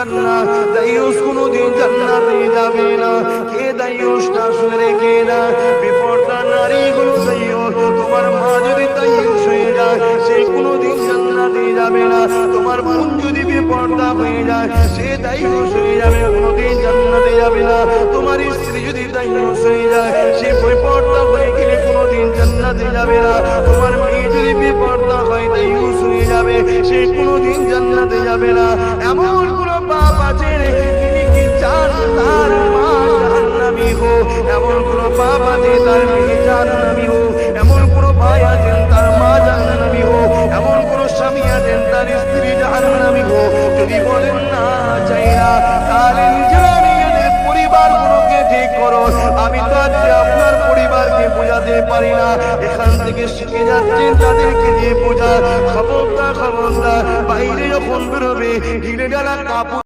জান্নাত, দাইয়ুস কোনোদিন জান্নাতে যাবে না। কে দাইয়ুস তা শুনে রেখে না, বেপরদা নারীগুলো দাইয়ুস। তোমার মা যদি দাইয়ুস হয়ে যায়, সে কোনোদিন জান্নাতে যাবে না। তোমার বোন যদি বেপরদা হয়ে যায়, সে দাইয়ুস হয়ে যাবে, কোনোদিন জান্নাতে যাবে না। তোমার স্ত্রী যদি দাইয়ুস হয়ে যায়, সে বেপরদা হয়ে গেলে কোনোদিন জান্নাতে যাবে না। তোমার মেয়ে যদি বেপরদা হয়, দাইয়ুস হয়ে যাবে, সে কোনোদিন জান্নাতে যাবে না। এমন কোন পাপ আছে তিনি কি চান তার মা জাহান্নামী হোক? এমন কোন পাপ আছে তার মেয়ে জাহান্নামী হোক? এমন কোন ভাই আছেন তার মা জাহান্নামী হোক? এমন কোন স্বামী আছেন তার স্ত্রী জাহান্নামী হোক? যদি বলেন না চাই না, তাহলে নিজেরা নিজেদের পরিবারগুলোকে ঠিক করো। আমি তো আজকে আপনার পরিবারকে বোঝাতে পারি না, এখান থেকে শিখে যাচ্ছেন তাদেরকে দিয়ে বোঝা। খবরদার খবরদার, বাইরে যখন বেরোবে ঢিলে ঢালা কাপড়